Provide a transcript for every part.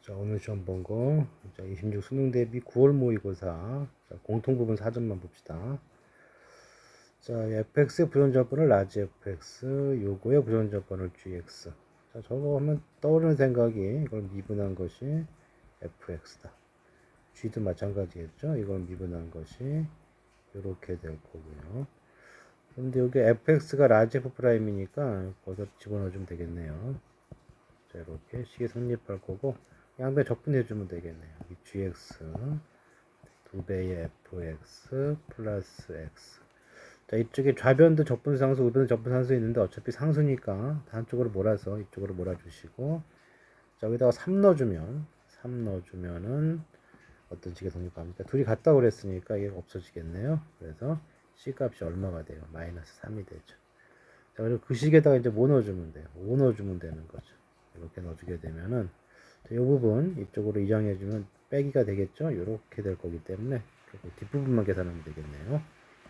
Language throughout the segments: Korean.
자, 오늘 시험 본 거, 자, 26 수능 대비 9월 모의고사, 자, 공통부분 4점만 봅시다. 자, fx의 부정적분을 라지 fx, 요거의 부정적분을 gx. 자, 저거 하면 떠오르는 생각이 이걸 미분한 것이 fx다. g도 마찬가지겠죠? 이걸 미분한 것이 이렇게 될 거고요. 그런데 여기 fx가 라지 f 프라임이니까 거기서 집어넣어주면 되겠네요. 자, 이렇게 식이 성립할 거고, 양배 적분해주면 되겠네요. 이 gx 2배의 fx 플러스 x. 자, 이쪽에 좌변도 적분상수, 우변도 적분상수 있는데 어차피 상수니까 한쪽으로 몰아서 이쪽으로 몰아주시고, 자, 여기다가 3 넣어주면은 어떤 식의 성립합니까? 둘이 같다고 그랬으니까 이게 없어지겠네요. 그래서 c 값이 얼마가 돼요? 마이너스 3이 되죠. 자, 그리고 그 식에다가 이제 뭐 넣어주면 돼요? 5 넣어주면 되는 거죠. 이렇게 넣어주게 되면은 이 부분 이쪽으로 이장해주면 빼기가 되겠죠. 이렇게 될 거기 때문에 뒷부분만 계산하면 되겠네요.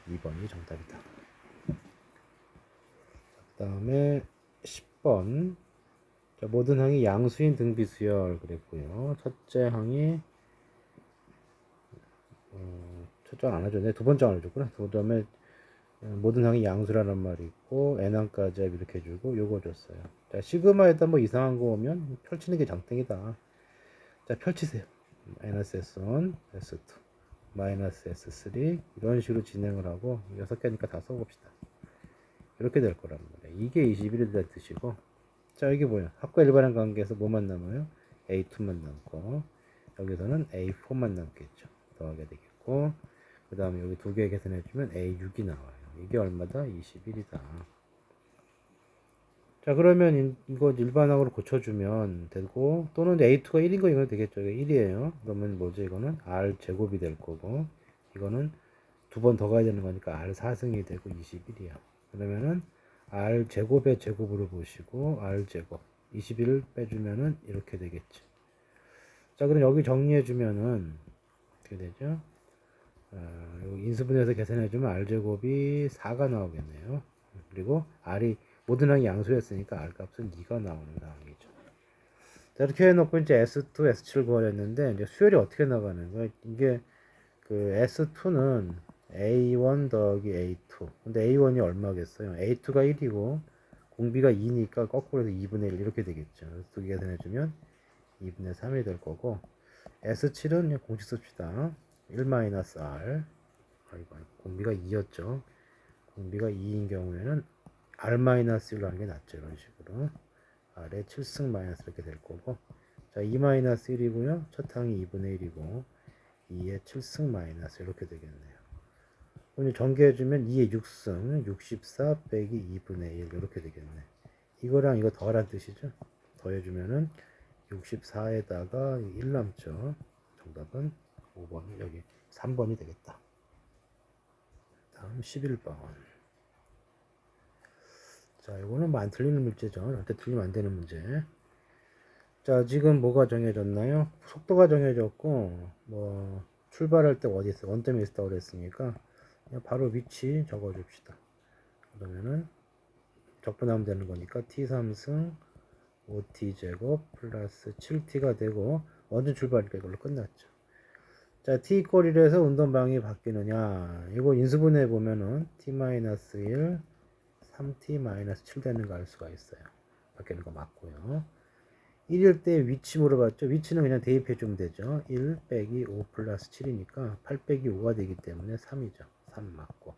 2번이 정답이다. 그 다음에 10번. 자, 모든 항이 양수인 등비수열 그랬고요. 첫째 항이 첫째 항 안 해줬네. 두 번째 항을 줬구나. 그 다음에 모든 항이 양수라는 말이 있고 n항까지 이렇게 주고 요거 줬어요. 자, 시그마에다 뭐 이상한 거 오면 펼치는 게 장땡이다. 자, 펼치세요. 마이너스 S1, S2, 마이너스 S3 이런 식으로 진행을 하고 6개니까 다 써봅시다. 이렇게 될 거란 말이에요. 이게 21이 될 뜻이고, 자, 이게 뭐야? 합과 일반항 관계에서 뭐만 남아요? A2만 남고, 여기서는 A4만 남겠죠. 더하게 되겠고, 그 다음에 여기 두 개 계산해주면 A6이 나와요. 이게 얼마다? 21이다. 자, 그러면 이거 일반항으로 고쳐주면 되고, 또는 A2가 1인 거 이거 되겠죠. 이거 1이에요. 그러면 뭐죠? 이거는 R 제곱이 될 거고, 이거는 두 번 더 가야 되는 거니까 R 4승이 되고 21이야. 그러면은 R 제곱의 제곱으로 보시고, R 제곱 21을 빼주면은 이렇게 되겠지. 자, 그럼 여기 정리해주면은 어떻게 되죠? 여기 인수분해해서 계산해주면 R 제곱이 4가 나오겠네요. 그리고 R이 모든 항이 양수였으니까 R 값은 2가 나오는 상황이죠. 자, 이렇게 해놓고 이제 S2, S7을 구하랬는데 이제 수열이 어떻게 나가는 거야? 이게 그 S2는 A1 더하기 A2. 근데 A1이 얼마겠어요? A2가 1이고 공비가 2니까 거꾸로 해서 2분의 1 이렇게 되겠죠. 그래서 두 개 계산해주면 2분의 3이 될 거고, S7은 그냥 공식 씁시다. 1-R. 아이고, 공비가 2였죠. 공비가 2인 경우에는 R-1로 하는 게 낫죠. 이런 식으로. R에 7승 마이너스 이렇게 될 거고. 자, 2-1이고요. 첫 항이 2분의 1이고, 2에 7승 마이너스 이렇게 되겠네요. 오늘 전개해주면 2에 6승, 64 빼기 2분의 1 이렇게 되겠네. 이거랑 이거 더하란 뜻이죠. 더해주면은 64에다가 1 남죠. 정답은 5번, 여기 3번이 되겠다. 다음 11번. 자, 이거는 뭐 안 틀리는 문제죠. 절대 틀리면 안 되는 문제. 자, 지금 뭐가 정해졌나요? 속도가 정해졌고, 뭐, 출발할 때 어디 있어? 원점에 있다고 그랬으니까, 그냥 바로 위치 적어줍시다. 그러면은, 적분하면 되는 거니까, t3승 5t제곱 플러스 7t가 되고, 언제 출발일까? 이걸로 끝났죠. 자, t 꼴 1에서 운동방이 바뀌느냐? 이거 인수분해 보면은, t-1, 3t-7 되는 거 알 수가 있어요. 바뀌는 거 맞고요. 1일 때 위치 물어봤죠. 위치는 그냥 대입해 주면 되죠. 1 빼기 5 플러스 7이니까 8 빼기 5가 되기 때문에 3이죠. 3 맞고.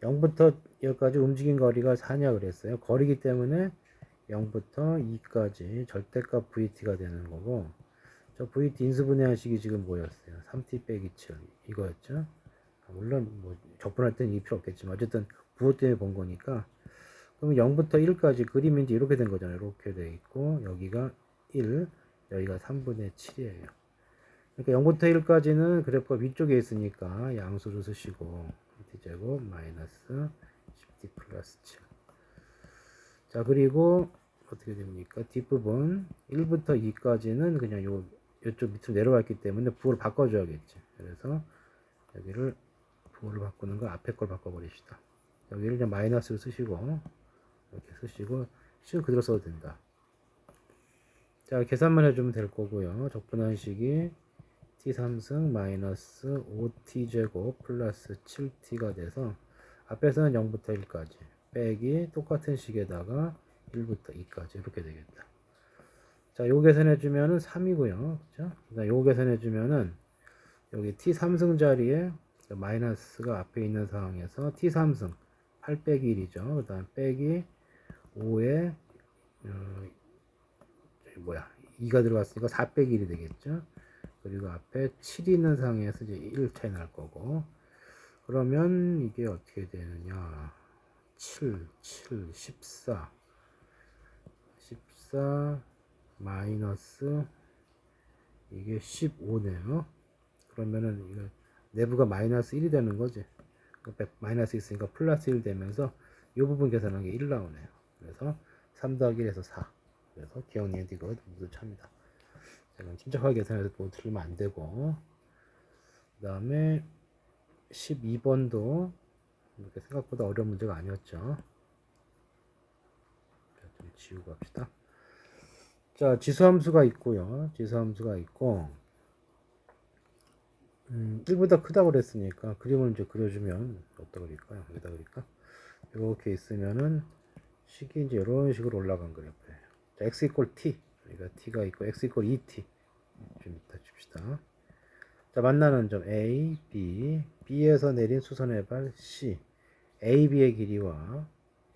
0부터 여기까지 움직인 거리가 4냐 그랬어요. 거리기 때문에 0부터 2까지 절대값 VT가 되는 거고, 저 VT 인수분해하식이 지금 뭐였어요? 3T 빼기 7 이거였죠. 물론 뭐 적분할 때는 이 필요 없겠지만 어쨌든 부호 때문에 본 거니까, 그럼 0부터 1까지 그림이 이제 이렇게 된 거잖아요. 이렇게 돼 있고, 여기가 1, 여기가 3분의 7이에요. 그러니까 0부터 1까지는 그래프가 위쪽에 있으니까 양수를 쓰시고, t제곱 마이너스 10t 플러스 7. 자, 그리고 어떻게 됩니까? 뒷부분 1부터 2까지는 그냥 요쪽 밑으로 내려왔기 때문에 부호를 바꿔줘야겠지. 그래서 여기를 부호를 바꾸는 거 앞에 걸 바꿔버립시다. 여기를 그냥 마이너스를 쓰시고, 이렇게 쓰시고, 식 그대로 써도 된다. 자, 계산만 해주면 될 거고요. 적분한식이 t3승 마이너스 5t제곱 플러스 7t가 돼서 앞에서는 0부터 1까지 빼기 똑같은 식에다가 1부터 2까지 이렇게 되겠다. 자, 요거 계산해주면은 3이고요. 그죠? 요거 계산해주면은 여기 t3승 자리에 마이너스가 앞에 있는 상황에서 t3승 8 빼기 1이죠. 그 다음 빼기 5에 2가 들어갔으니까 4 빼기 1이 되겠죠. 그리고 앞에 7이 있는 상황에서 이제 1 차이 날 거고, 그러면 이게 어떻게 되느냐. 7, 14 마이너스 이게 15네요. 그러면은 이거 내부가 마이너스 1이 되는 거지. 마이너스 있으니까 플러스 1 되면서 이 부분 계산한 게 1 나오네요. 그래서 3 더하기 1에서 4. 그래서 기억니은 이거 모두 찹니다. 제가 침착하게 계산해서 또 틀리면 안 되고, 그 다음에 12번도 이렇게 생각보다 어려운 문제가 아니었죠. 좀 지우고 합시다. 자, 지수함수가 있고요. 지수함수가 있고, 1보다 크다고 그랬으니까 그림을 이제 그려주면 어디다 그릴까요? 여기다 그릴까? 이렇게 있으면은 식이 이제 이런 식으로 올라간 그래프예요. 자, x 이퀄 t. 여기가 t가 있고 x 이퀄 2t. 좀 이따 줍시다. 자, 만나는 점 A, B, B에서 내린 수선의 발 C, A, B의 길이와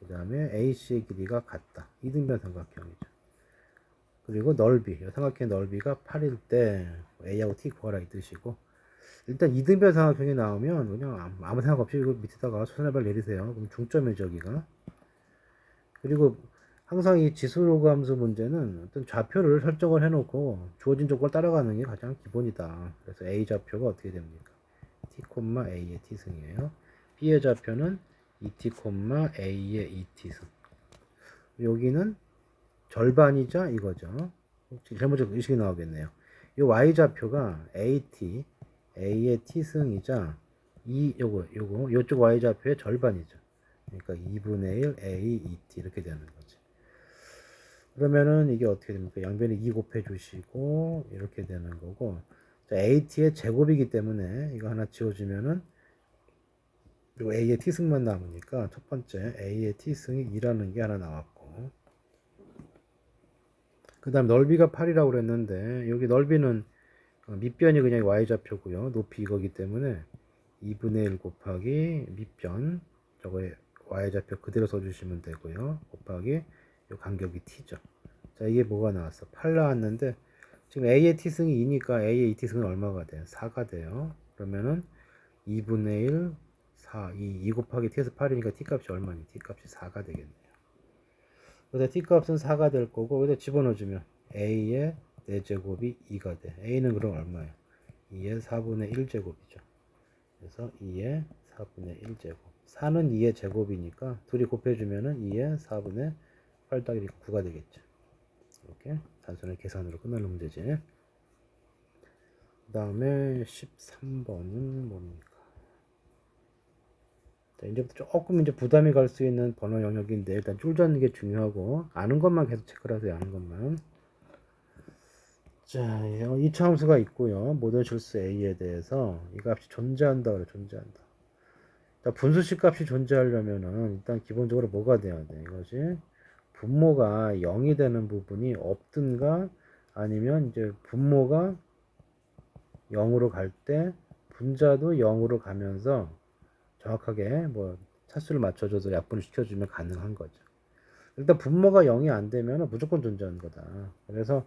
그 다음에 A, C의 길이가 같다. 이등변 삼각형이죠. 그리고 넓이, 삼각형의 넓이가 8일 때 A하고 T 구하라 이 뜻이고, 일단 이등변 삼각형이 나오면 그냥 아무 생각 없이 이거 밑에다가 수선의 발 내리세요. 그럼 중점이죠, 여기가. 그리고 항상 이 지수로그 함수 문제는 어떤 좌표를 설정을 해놓고 주어진 조건을 따라가는 게 가장 기본이다. 그래서 A 좌표가 어떻게 됩니까? t, a의 t승이에요. B의 좌표는 2t, a의 2t승. 여기는 절반이자 이거죠. 잘못적 의식이 나오겠네요. 이 y 좌표가 at, a의 t승이자 요쪽 y 좌표의 절반이죠. 그러니까 2분의 1 a 2t 이렇게 되는 거지. 그러면은 이게 어떻게 됩니까? 양변에 2 곱해 주시고 이렇게 되는 거고, 자, at의 제곱이기 때문에 이거 하나 지워주면은 그리고 a의 t승만 남으니까 첫 번째 a의 t승이 2라는 게 하나 나왔고, 그 다음 넓이가 8이라고 그랬는데 여기 넓이는 밑변이 그냥 y좌표고요. 높이 이거기 때문에 2분의 1 곱하기 밑변, 저거에 y좌표 그대로 써주시면 되고요. 곱하기 요 간격이 t죠. 자, 이게 뭐가 나왔어? 8 나왔는데 지금 a의 t승이 2니까 a의 2t승은 얼마가 돼요? 4가 돼요. 그러면은 2분의 1 4 2 곱하기 t에서 8이니까 t값이 얼마니? t값이 4가 되겠네요. 그래서 t값은 4가 될 거고 여기다 집어넣어주면 a의 4제곱이 2가 돼. a는 그럼 얼마예요? 2의 4분의 1제곱이죠. 그래서 2의 4분의 1제곱. 4는 2의 제곱이니까 둘이 곱해주면은 2의 4분의 8 더하기 9가 되겠죠. 이렇게 단순히 계산으로 끝나는 문제지. 그 다음에 13번은 뭡니까? 자, 이제부터 조금 이제 부담이 갈 수 있는 번호 영역인데 일단 줄자는 게 중요하고 아는 것만 계속 체크를 하세요. 아는 것만. 자, 이 차함수가 있고요. 모든 실수 a에 대해서 이 값이 존재한다 그래. 존재한다. 자, 분수식 값이 존재하려면은 일단 기본적으로 뭐가 돼야 돼? 이것이 분모가 0이 되는 부분이 없든가 아니면 이제 분모가 0으로 갈 때 분자도 0으로 가면서 정확하게 뭐 차수를 맞춰줘서 약분을 시켜주면 가능한 거죠. 일단 분모가 0이 안 되면 무조건 존재하는 거다. 그래서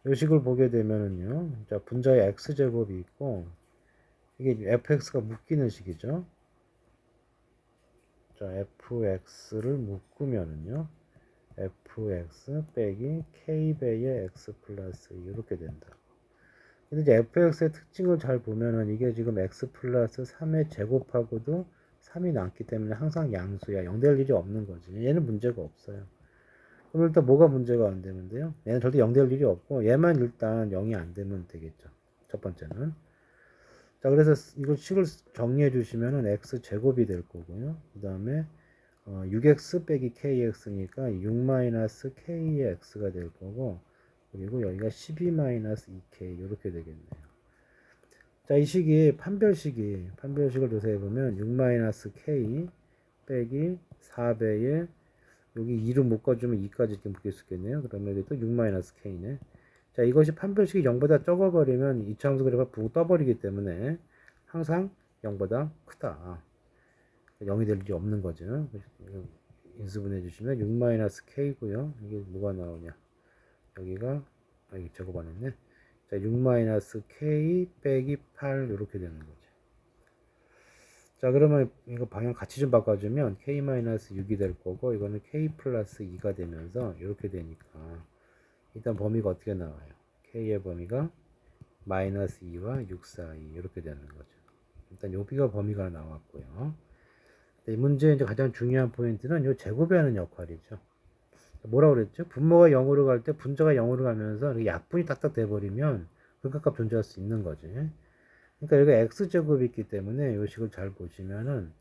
이 식을 보게 되면은요, 자, 분자에 x제곱이 있고 이게 fx가 묶이는 식이죠. 자, fx를 묶으면은요, fx 빼기 k배의 x 플러스 이렇게 된다. 근데 이제 fx의 특징을 잘 보면은 이게 지금 x 플러스 3의 제곱하고도 3이 남기 때문에 항상 양수야. 0 될 일이 없는 거지. 얘는 문제가 없어요. 그럼 일단 뭐가 문제가 안 되는데요? 얘는 절대 0 될 일이 없고 얘만 일단 0이 안 되면 되겠죠. 첫 번째는. 자, 그래서 이걸 식을 정리해 주시면은 x 제곱이 될 거고요. 그 다음에 6x 빼기 kx니까 6 마이너스 k의 x가 될 거고, 그리고 여기가 12-2k 이렇게 되겠네요. 자, 이 식이 판별식을 조사해 보면 6-k 빼기 4배의 여기 2로 묶어주면 2까지 이렇게 묶일 수 있겠네요. 그러면 여기 또 6-k네. 자, 이것이 판별식이 0보다 적어버리면 이차함수 그래프가 붕 떠버리기 때문에 항상 0보다 크다. 0이 될 일이 없는 거죠. 인수분해 주시면 6-k고요. 이게 뭐가 나오냐? 여기가 여기 제곱 안 했네. 자, 6-k 빼기 8 이렇게 되는 거죠. 자, 그러면 이거 방향 같이 좀 바꿔주면 k-6이 될 거고 이거는 k 플러스 2가 되면서 이렇게 되니까 일단 범위가 어떻게 나와요? k의 범위가 마이너스 2와 6 사이 이렇게 되는 거죠. 일단 여기가 범위가 나왔고요. 이 문제의 이제 가장 중요한 포인트는 이 제곱이 하는 역할이죠. 뭐라 그랬죠? 분모가 0으로 갈 때 분자가 0으로 가면서 약분이 딱딱 돼버리면 극값 존재할 수 있는 거지. 그러니까 여기가 x제곱이 있기 때문에 이 식을 잘 보시면은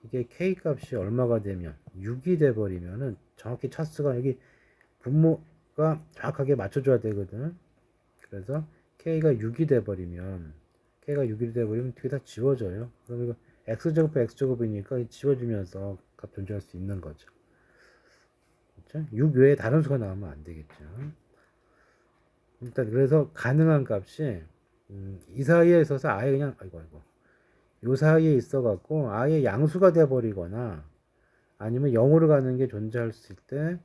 이게 k 값이 얼마가 되면 6이 돼버리면은 정확히 차수가 여기 분모가 정확하게 맞춰줘야 되거든. 그래서 k가 6이 돼버리면 뒤에 다 지워져요. 그럼 이거 x제곱 x제곱이니까 지워지면서 값 존재할 수 있는 거죠. 그렇죠? 6 외에 다른 수가 나오면 안 되겠죠. 일단 그래서 가능한 값이 이 사이에 있어서 아예 그냥 요 사이에 있어 갖고 아예 양수가 돼 버리거나 아니면 0으로 가는 게 존재할 수 있을 때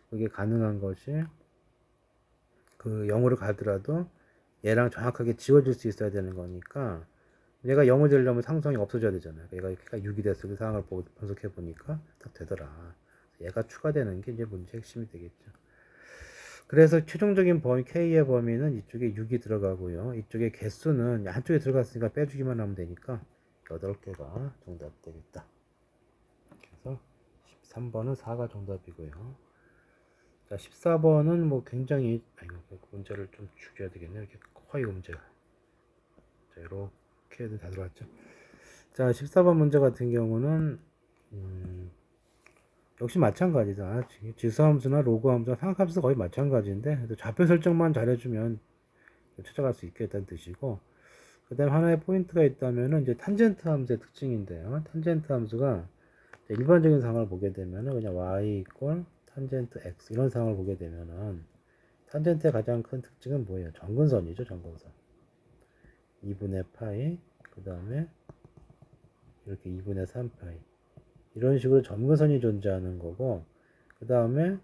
그게 가능한 것이 그 0으로 가더라도 얘랑 정확하게 지워질 수 있어야 되는 거니까 얘가 0을 되려면 상성이 없어져야 되잖아요. 얘가 6이 됐을 때 상황을 보고 분석해 보니까 딱 되더라. 얘가 추가되는 게 이제 문제 핵심이 되겠죠. 그래서 최종적인 범위 K의 범위는 이쪽에 6이 들어가고요. 이쪽에 개수는 한쪽에 들어갔으니까 빼주기만 하면 되니까 8개가 정답 되겠다. 그래서 13번은 4가 정답이고요. 자, 14번은 뭐 굉장히 문제를 좀 죽여야 되겠네요. 이렇게 커요 문제가. 자, 이렇게 다 들어왔죠. 자, 14번 문제 같은 경우는 역시 마찬가지다. 지수함수나 로그함수나 상함수 거의 마찬가지인데 좌표 설정만 잘해주면 찾아갈 수 있겠다는 뜻이고, 그 다음 하나의 포인트가 있다면은 이제 탄젠트 함수의 특징인데요. 탄젠트 함수가 일반적인 상황을 보게 되면은 그냥 y 이퀄 탄젠트 x 이런 상황을 보게 되면은 탄젠트의 가장 큰 특징은 뭐예요? 정근선이죠, 정근선. 2분의 파이, 그 다음에 이렇게 2분의 3파이. 이런 식으로 점근선이 존재하는 거고, 그 다음에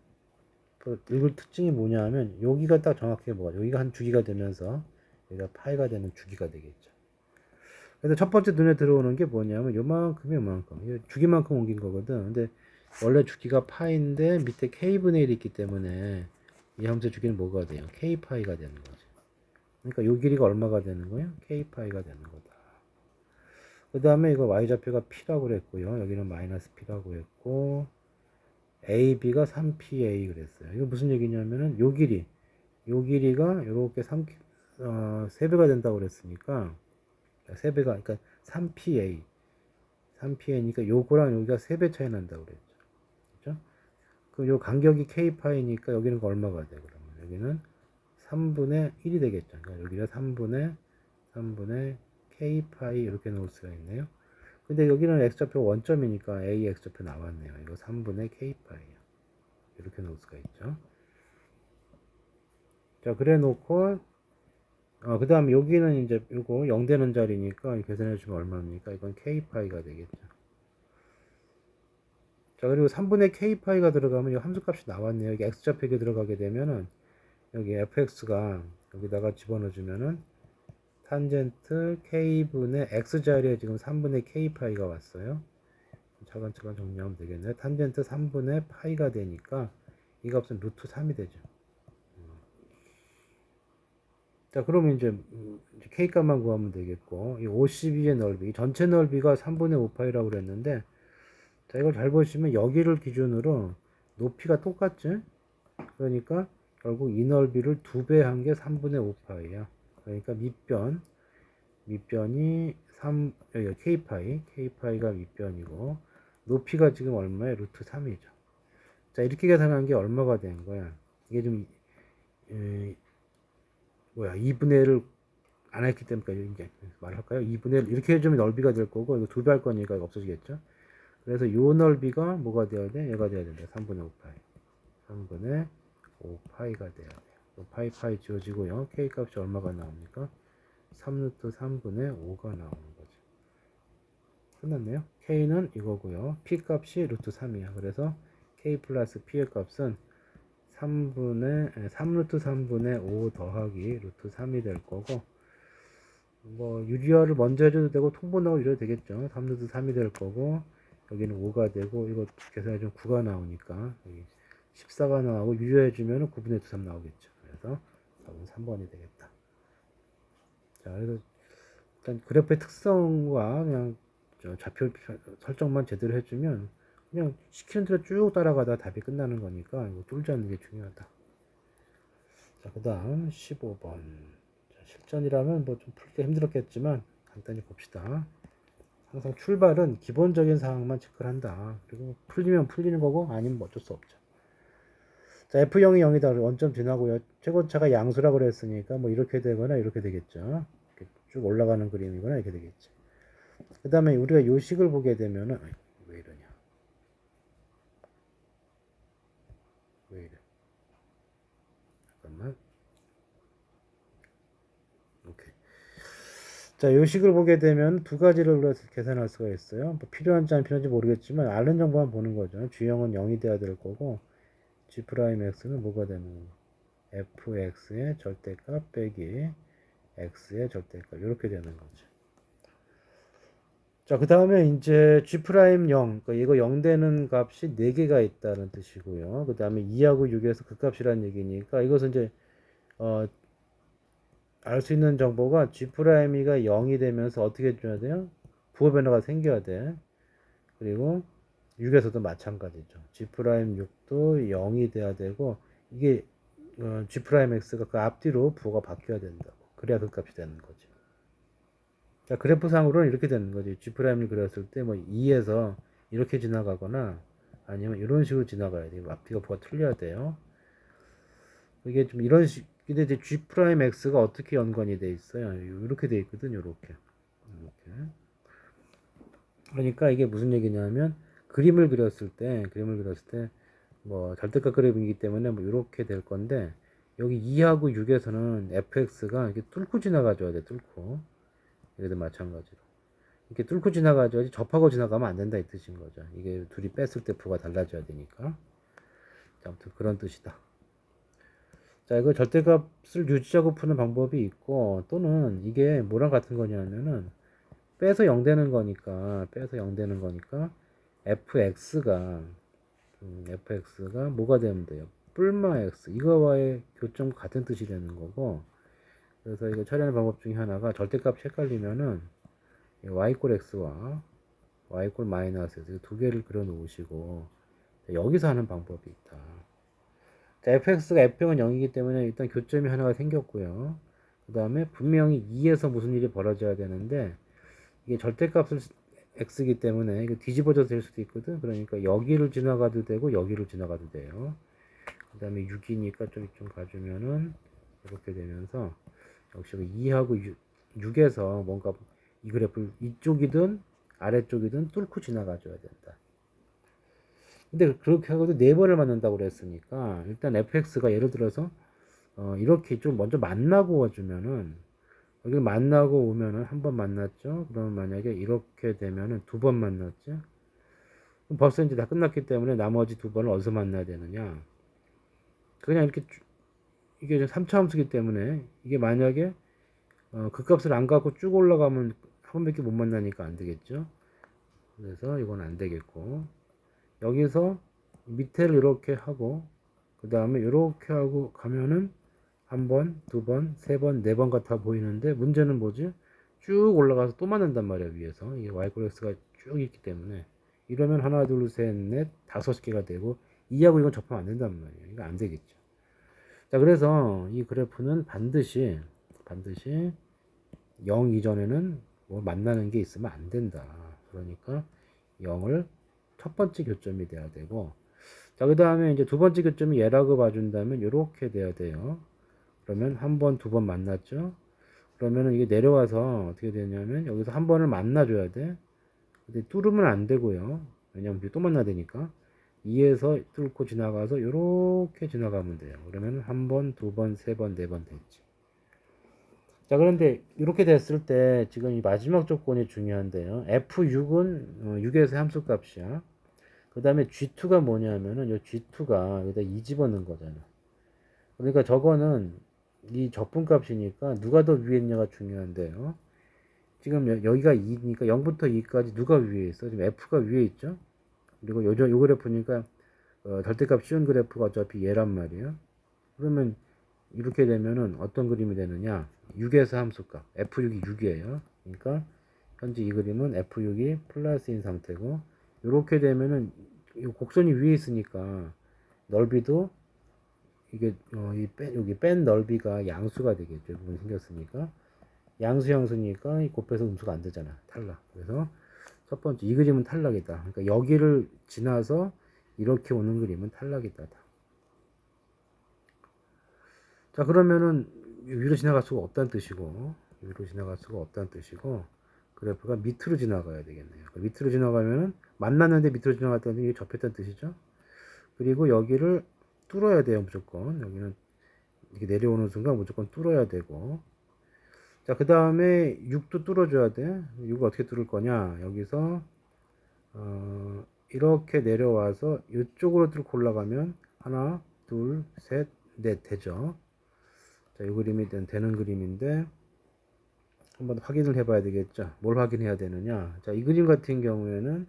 이걸 특징이 뭐냐 하면 여기가 딱 정확하게 뭐가 여기가 한 주기가 되면서 여기가 파이가 되는 주기가 되겠죠. 그래서 첫 번째 눈에 들어오는 게 뭐냐면 요만큼 주기만큼 옮긴 거거든. 근데 원래 주기가 파인데 밑에 k분의 1이 있기 때문에 이 함수의 주기는 뭐가 돼요? k파이가 되는 거죠. 그러니까 요 길이가 얼마가 되는 거예요? k파이가 되는 거다. 그 다음에 이거 y좌표가 p라고 그랬고요. 여기는 마이너스 p라고 했고 AB가 3PA 그랬어요. 이거 무슨 얘기냐면은 요 길이가 이렇게 3배가 된다고 그랬으니까 3배가 그러니까 3PA니까 요거랑 여기가 3배 차이 난다고 그랬죠. 그죠? 그럼 요 간격이 K파이니까 여기는 얼마가 돼 그러면 여기는 3분의 1이 되겠죠. 그러니까 여기가 3분의 K파이 이렇게 놓을 수가 있네요. 근데 여기는 x좌표 원점이니까 a x좌표 나왔네요. 이거 3분의 k파이요. 이렇게 놓을 수가 있죠. 자, 그래 놓고 그 다음에 여기는 이제 이거 0 되는 자리니까 계산해 주면 얼마입니까? 이건 k파이가 되겠죠. 자, 그리고 3분의 k파이가 들어가면 이 함수값이 나왔네요. 여기 x좌표에 들어가게 되면은 여기 fx가 여기다가 집어넣어 주면은 탄젠트 k분의 x 자리에 지금 3분의 k파이가 왔어요. 차근차근 정리하면 되겠네요. 탄젠트 3분의 파이가 되니까 이 값은 루트 3이 되죠. 자, 그러면 이제 K 값만 구하면 되겠고, 이 52의 넓이, 전체 넓이가 3분의 5파이라고 그랬는데, 자, 이걸 잘 보시면 여기를 기준으로 높이가 똑같죠? 그러니까 결국 이 넓이를 2배 한 게 3분의 5파이야. 그러니까 밑변이 3, K파이가 밑변이고, 높이가 지금 얼마에 루트 3이죠. 자, 이렇게 계산한 게 얼마가 된 거야? 이게 좀 에, 2분의 1을 안 했기 때문에 이제 말할까요? 2분의 1 이렇게 해주면 넓이가 될 거고 이거 2배 할 거니까 없어지겠죠. 그래서 요 넓이가 뭐가 돼야 돼? 얘가 돼야 된다. 3분의 5파이. 3분의 5파이가 돼야 돼요. 파이 지워지고요. k 값이 얼마가 나옵니까? 3루트 3분의 5가 나오는 거죠. 끝났네요. k는 이거고요. p 값이 루트 3이야. 그래서 k 플러스 p의 값은 3루트 3분의 5 더하기 루트 3이 될 거고, 뭐 유리화를 먼저 해줘도 되고 통분하고 이래도 되겠죠. 3루트 3이 될 거고, 여기는 5가 되고, 이거 계산해주면 9가 나오니까 여기 14가 나오고, 유리화해주면 9분의 2, 3 나오겠죠. 그래서 답은 3번이 되겠다. 자, 그래서 일단 그래프의 특성과 그냥 좌표 설정만 제대로 해주면 그냥 시키는 대로 쭉 따라가다 답이 끝나는 거니까 이거 쫄지 않는 게 중요하다. 자, 그 다음 15번. 자, 실전이라면 뭐 좀 풀기 힘들었겠지만 간단히 봅시다. 항상 출발은 기본적인 사항만 체크를 한다. 그리고 풀리면 풀리는 거고 아니면 뭐 어쩔 수 없죠. 자, F0이 0이다. 원점 지나고요. 최고차가 양수라고 그랬으니까 뭐 이렇게 되거나 이렇게 되겠죠. 이렇게 쭉 올라가는 그림이거나 이렇게 되겠죠. 그 다음에 우리가 요식을 보게 되면은 왜 이러냐, 왜 이래, 잠깐만. 오케이. 자, 요식을 보게 되면 두 가지를 우리가 계산할 수가 있어요. 뭐 필요한지 안 필요한지 모르겠지만 아는 정보만 보는 거죠. G형은 0이 돼야 될 거고 G'X는 뭐가 되는 거예요? fx의 절대값 빼기 x의 절대값 이렇게 되는 거죠. 자, 그 다음에 이제 G'0, 그러니까 이거 0 되는 값이 4개가 있다는 뜻이고요. 그 다음에 2하고 6에서 그 값이라는 얘기니까 이것은 이제 알 수 있는 정보가 G'가 0이 되면서 어떻게 해줘야 돼요? 부호 변화가 생겨야 돼. 그리고 6에서도 마찬가지죠. G'6도 0이 돼야 되고 이게 G'X가 그 앞뒤로 부호가 바뀌어야 된다고. 그래야 그 값이 되는 거죠. 자, 그래프상으로는 이렇게 되는 거지. G'을 그렸을 때 뭐 2에서 이렇게 지나가거나 아니면 이런 식으로 지나가야 돼요. 앞뒤가 부호가 틀려야 돼요. 이게 좀 이런 식, 근데 이제 G'X가 어떻게 연관이 돼 있어요? 이렇게 돼 있거든, 이렇게. 이렇게. 그러니까 이게 무슨 얘기냐면, 그림을 그렸을 때, 뭐, 절대값 그림이기 때문에 뭐, 이렇게 될 건데, 여기 2하고 6에서는 fx가 이렇게 뚫고 지나가줘야 돼, 뚫고. 여기도 마찬가지로. 이렇게 뚫고 지나가줘야지 접하고 지나가면 안 된다, 이 뜻인 거죠. 이게 둘이 뺐을 때 부가 달라져야 되니까. 아무튼 그런 뜻이다. 자, 이거 절대값을 유지하고 푸는 방법이 있고, 또는 이게 뭐랑 같은 거냐면은, 빼서 0 되는 거니까, fx가 뭐가 되면 돼요? 뿔마 x. 이거와의 교점 같은 뜻이 되는 거고, 그래서 이거 처리하는 방법 중에 하나가 절대값이 헷갈리면은, y 꼴 x와 y 꼴 마이너스 x 두 개를 그려 놓으시고, 여기서 하는 방법이 있다. 자, fx가 f형은 0이기 때문에 일단 교점이 하나가 생겼고요. 그 다음에 분명히 2에서 무슨 일이 벌어져야 되는데 이게 절대값을 x이기 때문에 이거 뒤집어져서 될 수도 있거든. 그러니까 여기를 지나가도 되고 여기를 지나가도 돼요. 그 다음에 6이니까 좀 가주면은 이렇게 되면서 역시 2하고 6에서 뭔가 이 그래프 이쪽이든 아래쪽이든 뚫고 지나가줘야 된다. 근데 그렇게 하고도 4번을 만난다고 그랬으니까 일단 fx가 예를 들어서 이렇게 좀 먼저 만나고 와주면은 여기 만나고 오면은 한 번 만났죠. 그러면 만약에 이렇게 되면은 2번 만났죠. 그럼 벌써 이제 다 끝났기 때문에 나머지 2번을 어디서 만나야 되느냐? 그냥 이렇게 이게 3차 함수기 때문에 이게 만약에 그 값을 안 갖고 쭉 올라가면 한 번밖에 못 만나니까 안 되겠죠. 그래서 이건 안 되겠고 여기서 밑에를 이렇게 하고 그 다음에 이렇게 하고 가면은 한 번, 두 번, 세 번, 네 번 같아 보이는데 문제는 뭐지? 쭉 올라가서 또 만난단 말이야 위에서 이게 yx가 쭉 있기 때문에 이러면 하나, 둘, 셋, 넷, 5개가 되고 2하고 이건 접하면 안 된단 말이에요. 이거 안 되겠죠. 자, 그래서 이 그래프는 반드시 0 이전에는 뭐 만나는 게 있으면 안 된다. 그러니까 0을 첫 번째 교점이 돼야 되고 자, 그 다음에 이제 두 번째 교점이 얘라고 봐준다면 이렇게 돼야 돼요. 그러면 한 번, 두 번 만났죠. 그러면은 이게 내려와서 어떻게 되냐면 여기서 한 번을 만나줘야 돼. 근데 뚫으면 안 되고요. 왜냐면 또 만나야 되니까. 2에서 뚫고 지나가서 요렇게 지나가면 돼요. 그러면 한 번, 두 번, 세 번, 네 번 됐지. 자, 그런데 이렇게 됐을 때 지금 이 마지막 조건이 중요한데요. F6은 6에서 함수값이야. 그 다음에 G2가 뭐냐면은 이 G2가 여기다 2 집어넣은 거잖아. 그러니까 저거는 이 적분값이니까 누가 더 위에 있냐가 중요한데요. 지금 여기가 2니까 0부터 2까지 누가 위에 있어? 지금 F가 위에 있죠? 그리고 요 그래프니까 절대값 쉬운 그래프가 어차피 얘란 말이에요. 그러면 이렇게 되면은 어떤 그림이 되느냐? 6에서 함수값 F6이 6이에요. 그러니까 현재 이 그림은 F6이 플러스인 상태고 이렇게 되면은 이 곡선이 위에 있으니까 넓이도 이게 여기 뺀 넓이가 양수가 되겠죠. 부분이 생겼으니까 양수 형수니까 곱해서 음수가 안 되잖아. 탈락. 그래서 첫 번째 이 그림은 탈락이다. 그러니까 여기를 지나서 이렇게 오는 그림은 탈락이다. 자, 그러면은 위로 지나갈 수가 없다는 뜻이고 위로 지나갈 수가 없다는 뜻이고 그래프가 밑으로 지나가야 되겠네요. 밑으로 지나가면은 만났는데 밑으로 지나갔다는 게 접했다는 뜻이죠. 그리고 여기를 뚫어야 돼요. 무조건 여기는 이렇게 내려오는 순간 무조건 뚫어야 되고 자, 그 다음에 6도 뚫어줘야 돼. 6을 어떻게 뚫을 거냐 여기서 이렇게 내려와서 이쪽으로 뚫고 올라가면 하나 둘 셋 넷 되죠. 자, 이 그림이 되는 그림인데 한번 확인을 해 봐야 되겠죠. 뭘 확인해야 되느냐. 자, 이 그림 같은 경우에는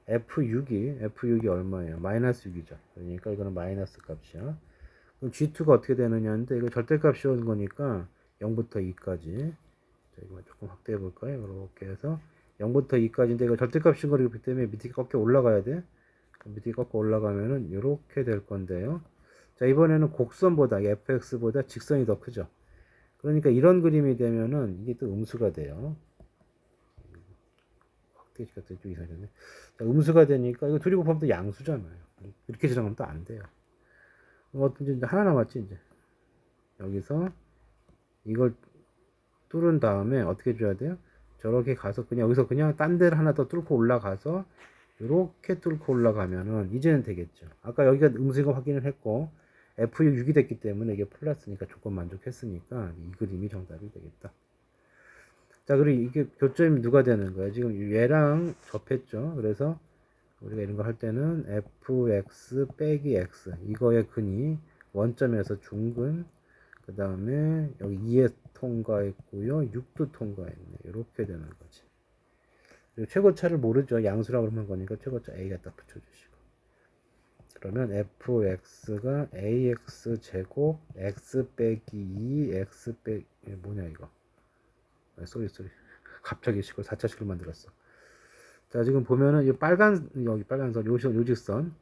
F6이 얼마예요? 마이너스 6이죠. 그러니까 이거는 마이너스 값이야. 그럼 G2가 어떻게 되느냐인데 이거 절대값이 오는 거니까 0부터 2까지. 자, 이거 조금 확대해 볼까요? 이렇게 해서 0부터 2까지인데 이거 절대값인 거기 때문에 밑에 꺾여 올라가야 돼. 밑에 꺾여 올라가면은 이렇게 될 건데요. 자, 이번에는 곡선보다 fx보다 직선이 더 크죠. 그러니까 이런 그림이 되면은 이게 또 음수가 돼요. 확대시가 또 이상하네. 음수가 되니까 이거 둘이 곱하면 또 양수잖아요. 이렇게 지나가면 또 안 돼요. 이제 하나 남았지 이제. 여기서 이걸 뚫은 다음에 어떻게 줘야 돼요? 저렇게 가서 그냥 여기서 그냥 딴 데를 하나 더 뚫고 올라가서 이렇게 뚫고 올라가면은 이제는 되겠죠. 아까 여기가 음수가 확인을 했고 F6 6이 됐기 때문에 이게 플러스니까 조건 만족했으니까 이 그림이 정답이 되겠다. 자, 그리고 이게 교점이 누가 되는 거야? 지금 얘랑 접했죠. 그래서 우리가 이런 거 할 때는 fx 빼기 x 이거의 근이 원점에서 중근 그 다음에 여기 2에 통과했고요 6도 통과했네 이렇게 되는 거지. 그리고 최고차를 모르죠. 양수라고 그러는 거니까 최고차 a가 딱 붙여주시고 그러면 fx가 ax 제곱 x 빼기 2 x 빼기 뭐냐 이거 쏘리 갑자기 식을 4차식을 만들었어. 자, 지금 보면은 이 여기 빨간선 요직선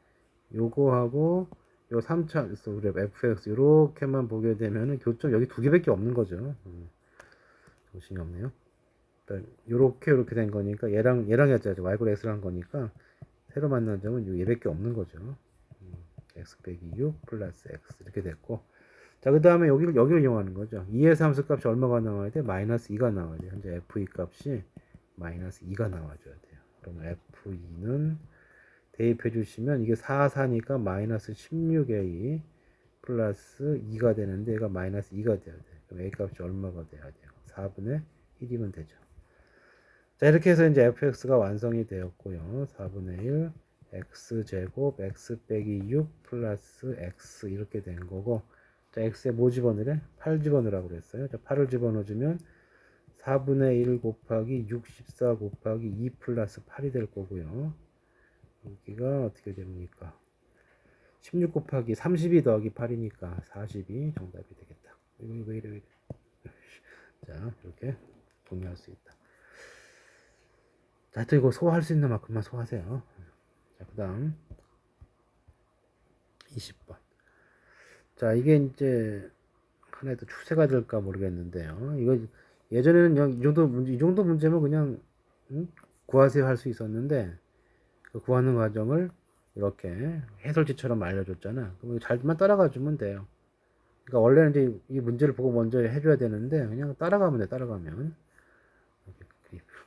요거하고 요 3차 그래 fx 이렇게만 보게 되면은 교점 여기 두 개밖에 없는 거죠. 정신이 없네요. 이렇게 된 거니까 얘랑 했죠. y고 x랑 거니까 새로 만난 점은 얘밖에 없는 거죠. x 빼기 6 플러스 x 이렇게 됐고 자, 그 다음에 여기를 이용하는 거죠. 2의 함수 값이 얼마가 나와야 돼? 마이너스 2가 나와야 돼. 현재 f2 값이 마이너스 2가 나와줘야 돼요. 그러면 f2는 대입해 주시면 이게 4니까 마이너스 16a 플러스 2가 되는데 얘가 마이너스 2가 돼야 돼. 그럼 a 값이 얼마가 돼야 돼요? 4분의 1이면 되죠. 자, 이렇게 해서 이제 fx가 완성이 되었고요. 4분의 1 x제곱 x 빼기 6 플러스 x 이렇게 된 거고 자, x에 뭐 집어넣으래? 8 집어넣으라고 그랬어요. 자, 8을 집어넣어주면 4분의 1 곱하기 64 곱하기 2 플러스 8이 될 거고요. 여기가 어떻게 됩니까? 16 곱하기 32 더하기 8이니까 42 정답이 되겠다. 왜 이래. 자, 이렇게 동의할 수 있다. 자, 하여튼 이거 소화할 수 있는 만큼만 소화하세요. 자, 그 다음 20번. 자, 이게 이제 하나의 또 추세가 될까 모르겠는데요. 이거 예전에는 그냥 이 정도 문제면 그냥 구하세요 할 수 있었는데 그 구하는 과정을 이렇게 해설지처럼 알려줬잖아. 그럼 잘만 따라가 주면 돼요. 그러니까 원래는 이제 이 문제를 보고 먼저 해줘야 되는데 그냥 따라가면 돼. 따라가면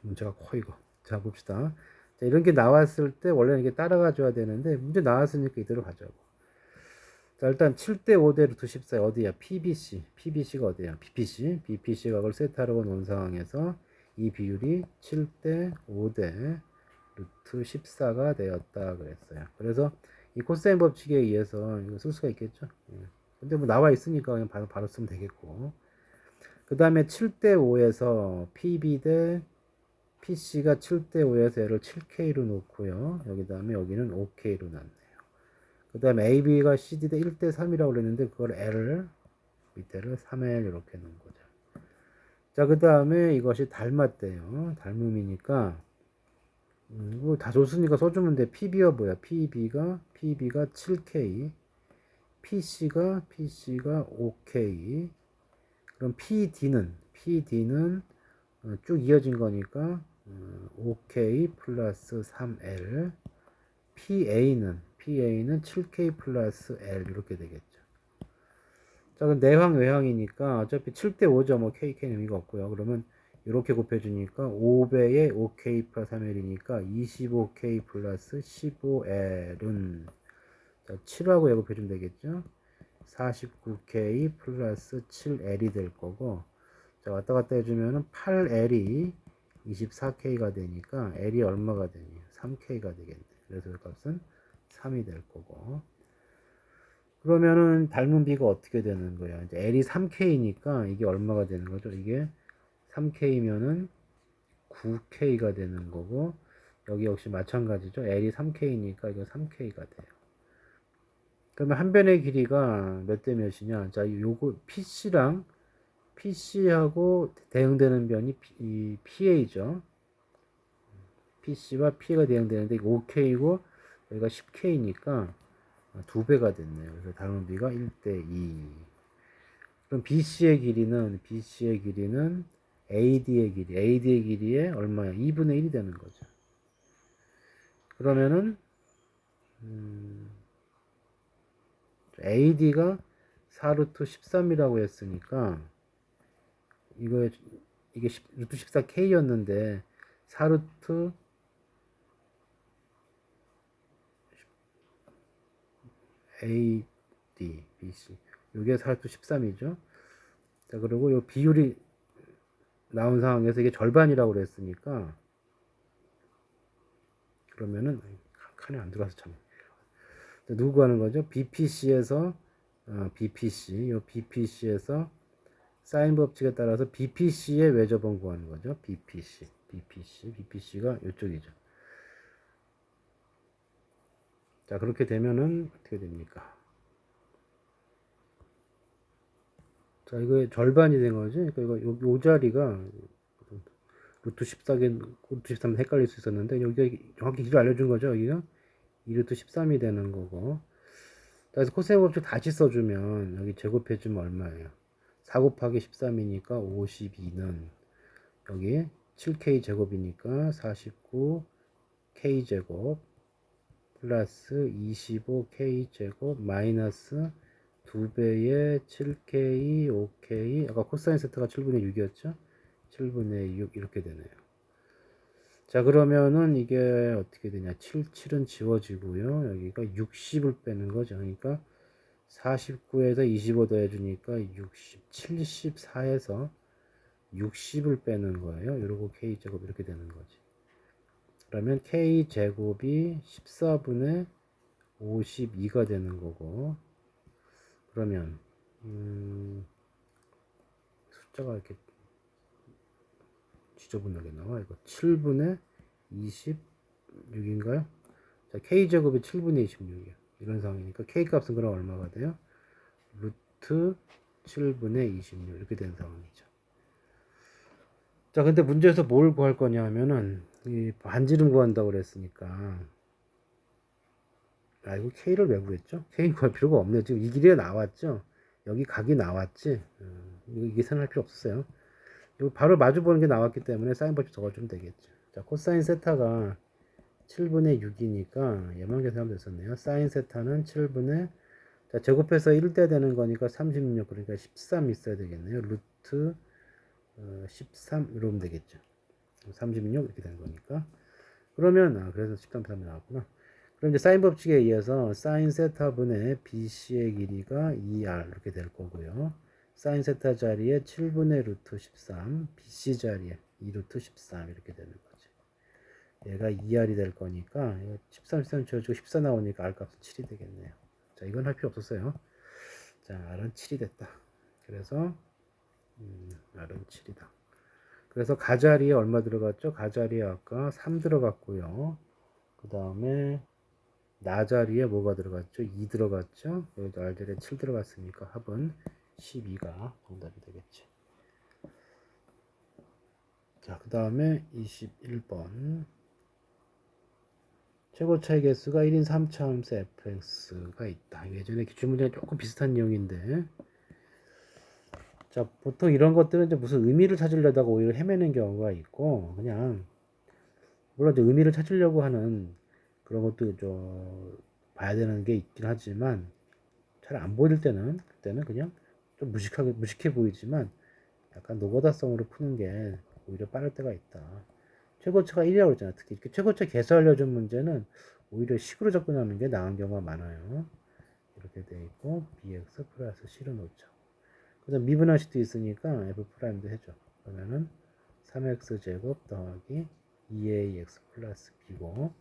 문제가 커 이거. 자 봅시다. 자, 이런 게 나왔을 때 원래는 이게 따라가 줘야 되는데 문제 나왔으니까 이대로 가자고. 자 일단 7대 5대 루트 14 어디야? PBC가 어디야? BPC가 그걸 세트하라고 놓은 상황에서 이 비율이 7대 5대 루트 14가 되었다 그랬어요. 그래서 이 코사인 법칙에 의해서 이거 쓸 수가 있겠죠. 예. 근데 뭐 나와 있으니까 그냥 바로 쓰면 되겠고. 그 다음에 7대 5에서 PB 대 PC가 7대 5에서 얘를 7K로 놓고요. 여기 다음에 여기는 5K로 놨네요. 그 다음에 AB가 CD 대 1대 3이라고 그랬는데 그걸 L을 밑에를 3L 이렇게 놓은 거죠. 자, 그 다음에 이것이 닮았대요. 닮음이니까 이거 다 줬으니까 써주면 돼. PB가 뭐야? PB가 7K, PC가 5K. 그럼 PD는 쭉 이어진 거니까 5K 플러스 3L. PA는 7K 플러스 L 이렇게 되겠죠. 자, 그럼 내항 외항이니까 어차피 7대 5죠. 뭐 KK는 의미가 없고요. 그러면 이렇게 곱해주니까 5배의 5K 플러스 3L이니까 25K 플러스 15L은 자, 7하고 예곱해주면 되겠죠. 49K 플러스 7L이 될 거고 자, 왔다 갔다 해주면은 8L이 24K가 되니까 L이 얼마가 되니? 3K가 되겠네. 그래서 그 값은 3이 될 거고 그러면은 닮은 B가 어떻게 되는 거야? 이제 L이 3K니까 이게 얼마가 되는 거죠? 이게 3K면은 9K가 되는 거고 여기 역시 마찬가지죠. L이 3K니까 이거 3K가 돼요. 그러면 한 변의 길이가 몇 대 몇이냐? 자, 요거 PC하고 대응되는 변이 이 PA죠. PC와 PA가 대응되는데 5K고 여기가 10K니까 2배가 됐네요. 그래서 닮은 B가 1대 2. 그럼 BC의 길이는 AD의 길이에 얼마야? 2분의 1이 되는 거죠. 그러면은 AD가 4루트 13이라고 했으니까 이게 루트 14K였는데 4루트 AD, BC 이게 4루트 13이죠. 자, 그리고 이 비율이 나온 상황에서 이게 절반이라고 그랬으니까 그러면은 칸에 안 들어가서 참 누구 하는 거죠? BPC에서 BPC에서 사인 법칙에 따라서 BPC의 외접원 구하는 거죠. BPC가 이쪽이죠. 자, 그렇게 되면은 어떻게 됩니까? 자, 이거 절반이 된 거죠. 그러니까 이거 요 자리가 루트 14개, 루트 13 헷갈릴 수 있었는데 여기 정확히 길을 알려준 거죠. 여기가 2루트 13이 되는 거고. 그래서 코사인 법칙 다시 써주면 여기 제곱해주면 얼마예요? 4 곱하기 13이니까 52는 여기 7K 제곱이니까 49K 제곱 플러스 25K 제곱 마이너스 2배의 7K, 5K 아까 코사인 세트가 7분의 6이었죠? 7분의 6 이렇게 되네요. 자, 그러면은 이게 어떻게 되냐? 7은 지워지고요. 여기가 60을 빼는 거죠. 그러니까 49에서 25 더해주니까 60, 74에서 60을 빼는 거예요. 이러고 K제곱 이렇게 되는 거지. 그러면 K제곱이 14분의 52가 되는 거고, 그러면, 숫자가 이렇게 지저분하게 나와. 이거 7분의 26인가요? 자, K제곱이 7분의 26이야. 이런 상황이니까 K 값은 그럼 얼마가 돼요? 루트 7분의 26 이렇게 된 상황이죠. 자, 근데 문제에서 뭘 구할 거냐 하면은 이 반지름 구한다고 그랬으니까 이거 K를 왜 구했죠? K 구할 필요가 없네요. 지금 이 길이가 나왔죠? 여기 각이 나왔지? 이게 생각할 필요 없었어요. 이거 바로 마주 보는 게 나왔기 때문에 사인 법칙 적어주면 되겠죠. 자, 코사인 세타가 7분의 6이니까 얘만 계산하면 됐었네요. 사인 세타는 7분의 자, 제곱해서 1대 되는 거니까 36, 그러니까 13 있어야 되겠네요. 루트 13 이러면 되겠죠. 36 이렇게 되는 거니까. 그러면 그래서 13, 3이 나왔구나. 그럼 이제 사인 법칙에 의해서 사인 세타분의 BC의 길이가 2R 이렇게 될 거고요. 사인 세타 자리에 7분의 루트 13, BC 자리에 2 루트 13 이렇게 되는 거지. 얘가 2R이 될 거니까 13, 13 지워주고 14 나오니까 R 값은 7이 되겠네요. 자, 이건 할 필요 없었어요. 자, R은 7이 됐다. 그래서 R은 7이다. 그래서 가자리에 얼마 들어갔죠? 가자리에 아까 3 들어갔고요. 그 다음에 나 자리에 뭐가 들어갔죠? 2 들어갔죠? 여기도 R 자리에 7 들어갔으니까 합은 12가 정답이 되겠지. 자, 그 다음에 21번. 최고 차이 개수가 1인 3차함수 fx가 있다. 예전에 기출문제랑 조금 비슷한 내용인데, 자, 보통 이런 것들은 이제 무슨 의미를 찾으려다가 오히려 헤매는 경우가 있고, 그냥, 물론 이제 의미를 찾으려고 하는 그런 것도 봐야 되는 게 있긴 하지만, 잘 안 보일 때는, 그때는 그냥 좀 무식해 보이지만, 약간 노고다성으로 푸는 게 오히려 빠를 때가 있다. 최고차가 1이라고 그랬잖아. 특히 이렇게 최고차 개수 알려준 문제는 오히려 식으로 접근하는 게 나은 경우가 많아요. 이렇게 돼 있고, bx 플러스 c로 놓죠. 그 다음 미분할식도 있으니까 f 프라임도 해줘. 그러면은 3x 제곱 더하기 2ax 플러스 b고,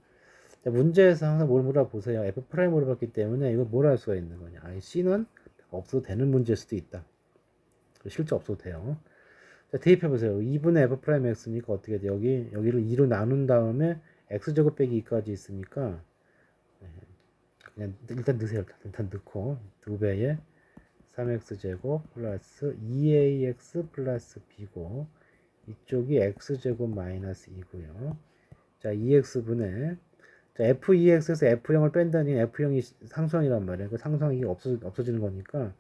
문제에서 항상 뭘 물어보세요. f 프라임 물어봤기 때문에 이거 뭘 할 수가 있는 거냐. 아니 c는 없어도 되는 문제일 수도 있다. 실제 없어도 돼요. 자, 대입해보세요. 2분의 f 프라임 x니까 어떻게 돼? 여기를 2로 나눈 다음에 x제곱 빼기 2까지 있으니까 그냥 일단 넣으세요. 일단 넣고 2배에 3x제곱 플러스 2ax 플러스 b고, 이쪽이 x제곱 마이너스 2고요. 자, 2x분의, 자, f2x에서 f0을 뺀다니 f0이 상수항이란 말이에요. 그 상수항이 없어지는 거니까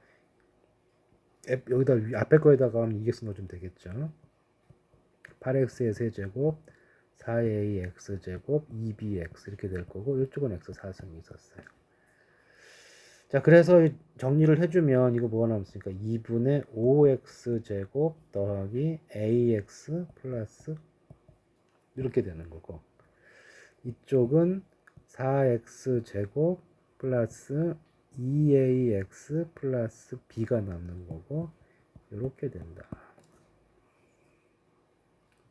여기다 앞에 거에다가 2x 넣어주면 되겠죠. 8x의 세제곱 4ax제곱 2bx 이렇게 될 거고, 이쪽은 x 4승이 있었어요. 자, 그래서 정리를 해주면 이거 뭐가 남습니까? 2분의 5x제곱 더하기 ax 플러스 이렇게 되는 거고, 이쪽은 4x제곱 플러스 2ax 플러스 b가 남는 거고, 이렇게 된다.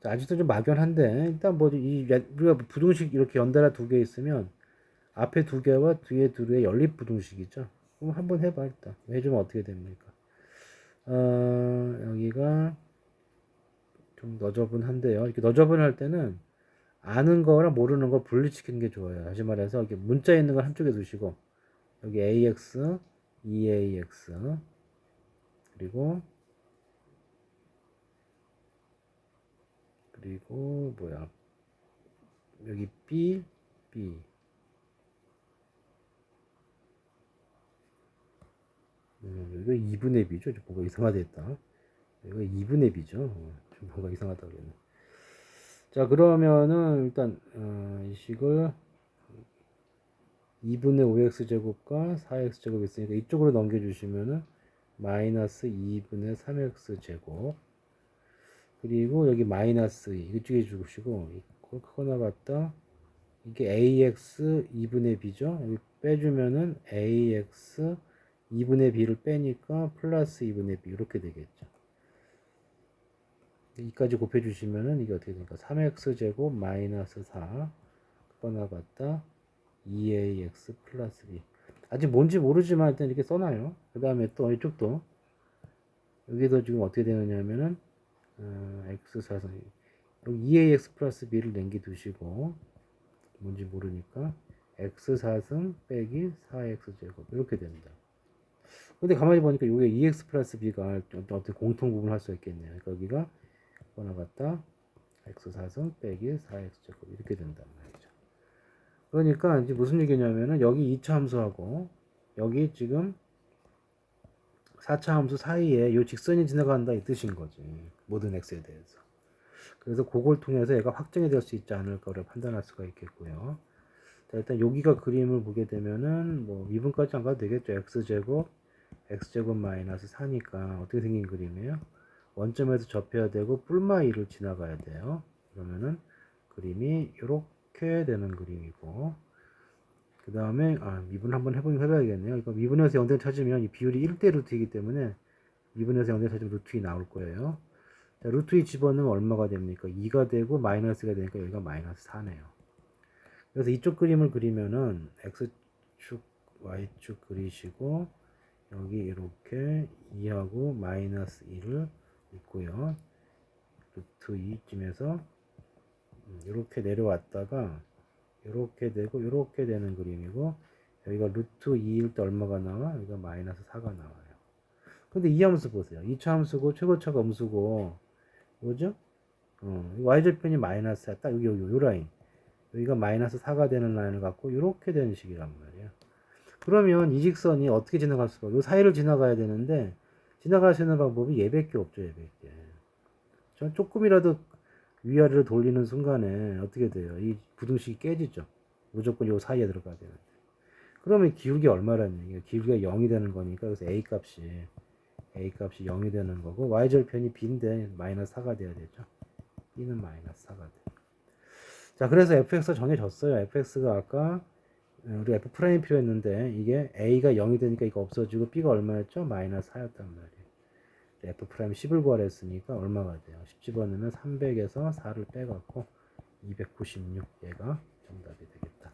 자, 아직도 좀 막연한데, 일단 우리가 부등식 이렇게 연달아 두 개 있으면 앞에 두 개와 뒤에 두 개의 연립 부등식이죠. 그럼 한번 해봐. 일단 해주면 어떻게 됩니까? 여기가 좀 너저분한데요. 이렇게 너저분할 때는 아는 거랑 모르는 걸 분리시키는 게 좋아요. 다시 말해서 이렇게 문자에 있는 걸 한쪽에 두시고, 여기 ax, 2ax, 그리고 뭐야, 여기 b, 이거 2분의 b죠. 좀 뭔가 이상하다 했다. 이거 2분의 b죠. 좀 뭔가 이상하다 그랬네. 자, 그러면은 일단 이 식을 2분의 5x제곱과 4x제곱 있으니까 이쪽으로 넘겨주시면은 마이너스 2분의 3x제곱, 그리고 여기 마이너스 2 이쪽에 주시고, 그거 나갔다 이게 ax 2분의 b죠. 여기 빼주면은 ax 2분의 b를 빼니까 플러스 2분의 b 이렇게 되겠죠. 2까지 곱해주시면은 이게 어떻게 됩니까? 3x제곱 마이너스 4 그거 나갔다 2ax 플러스 b. 아직 뭔지 모르지만 일단 이렇게 써놔요. 그 다음에 또 이쪽도 여기도 지금 어떻게 되느냐면은 x 4선 여기 2ax 플러스 b를 남겨 두시고, 뭔지 모르니까 x 4승 빼기 4x 제곱 이렇게 됩니다. 근데 가만히 보니까 이게 2x 플러스 b가 어떤 공통 부분을 할 수 있겠네요. 그러니까 여기가 하나 같다 x 4승 빼기 4x 제곱 이렇게 된단 말이죠. 그러니까 이제 무슨 얘기냐면은 여기 2차 함수하고 여기 지금 4차 함수 사이에 이 직선이 지나간다 이 뜻인 거지. 모든 x에 대해서. 그래서 그걸 통해서 얘가 확정이 될 수 있지 않을까를 판단할 수가 있겠고요. 자, 일단 여기가 그림을 보게 되면은 뭐 미분까지 안 가도 되겠죠. x제곱 마이너스 4니까 어떻게 생긴 그림이에요? 원점에서 접해야 되고 뿔마 2를 지나가야 돼요. 그러면은 그림이 이렇게 되는 그림이고, 그 다음에 미분 한번 해봐야겠네요. 이거 미분에서 0대 찾으면 이 비율이 1대 루트이기 때문에 미분에서 0대 찾으면 루트 2 나올 거예요. 자, 루트 2 집어넣으면 얼마가 됩니까? 2가 되고 마이너스가 되니까 여기가 마이너스 4네요. 그래서 이쪽 그림을 그리면은 x축, y축 그리시고 여기 이렇게 2하고 마이너스 2를 있고요. 루트 2쯤에서 이렇게 내려왔다가 이렇게 되고 이렇게 되는 그림이고, 여기가 루트 2일 때 얼마가 나와? 여기가 마이너스 4가 나와요. 근데 이 함수 보세요. 2차 함수고 최고차가 음수고 뭐죠? y절편이 마이너스야. 딱 여기 요 라인. 여기가 마이너스 4가 되는 라인을 갖고 이렇게 되는 식이란 말이에요. 그러면 이 직선이 어떻게 지나갈 수가? 요 사이를 지나가야 되는데 지나갈 수 있는 방법이 얘밖에 없죠. 얘밖에. 조금이라도 위아래로 돌리는 순간에 어떻게 돼요? 이 부등식이 깨지죠. 무조건 요 사이에 들어가야 되는데. 그러면 기울기 얼마라는 얘기예요? 기울기가 0이 되는 거니까 그래서 A 값이 0이 되는 거고, y절편이 b인데 마이너스 4가 돼야 되죠. b는 마이너스 4가 돼. 자, 그래서 fx가 정해졌어요. fx가 아까 우리 f 프라임 필요했는데 이게 a가 0이 되니까 이거 없어지고 b가 얼마였죠? 마이너스 4였단 말이에요. f 프라임 10을 구하라 했으니까 얼마가 돼요? 10 집어넣으면 300에서 4를 빼갖고 296, 얘가 정답이 되겠다.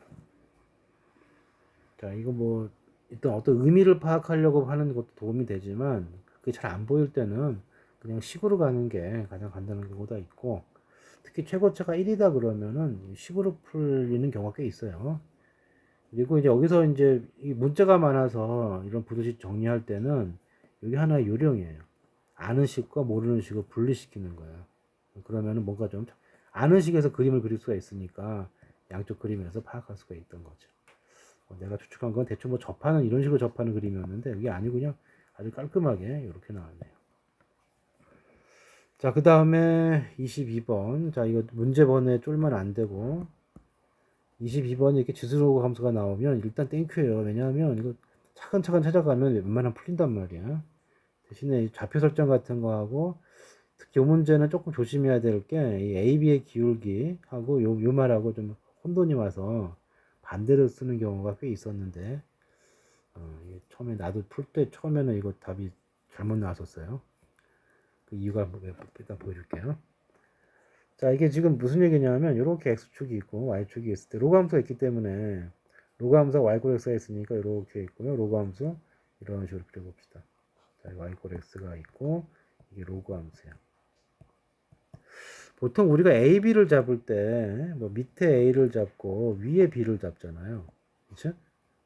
자, 이거 뭐 일단 어떤 의미를 파악하려고 하는 것도 도움이 되지만 그게 잘 안 보일 때는 그냥 식으로 가는 게 가장 간단한 경우가 있고, 특히 최고차가 1이다 그러면은 식으로 풀리는 경우가 꽤 있어요. 그리고 이제 여기서 이제 이 문자가 많아서 이런 부등식 정리할 때는 여기 하나의 요령이에요. 아는 식과 모르는 식을 분리시키는 거예요. 그러면은 뭔가 좀 아는 식에서 그림을 그릴 수가 있으니까 양쪽 그림에서 파악할 수가 있던 거죠. 내가 추측한 건 대충 뭐 접하는 이런 식으로 접하는 그림이었는데 이게 아니고 그냥 아주 깔끔하게 이렇게 나왔네요. 자, 그 다음에 22번. 자, 이거 문제 번에 쫄면 안 되고 22번에 이렇게 지수로그 함수가 나오면 일단 땡큐예요. 왜냐하면 이거 차근차근 찾아가면 웬만하면 풀린단 말이야. 대신에 좌표 설정 같은 거 하고, 특히 이 문제는 조금 조심해야 될 게 이 AB의 기울기하고 요 말하고 좀 혼돈이 와서 반대로 쓰는 경우가 꽤 있었는데, 처음에 나도 풀 때 처음에는 이거 답이 잘못 나왔었어요. 그 이유가 일단 보여줄게요. 자, 이게 지금 무슨 얘기냐면 이렇게 x축이 있고 y축이 있을 때 로그 함수가 있기 때문에 로그 함수가 y 꼴 x가 있으니까 이렇게 있고요. 로그 함수 이런 식으로 그려봅시다. 자, y 꼴 x가 있고 이게 로그 함수야. 보통 우리가 a, b를 잡을 때 뭐 밑에 a를 잡고 위에 b를 잡잖아요. 그렇죠?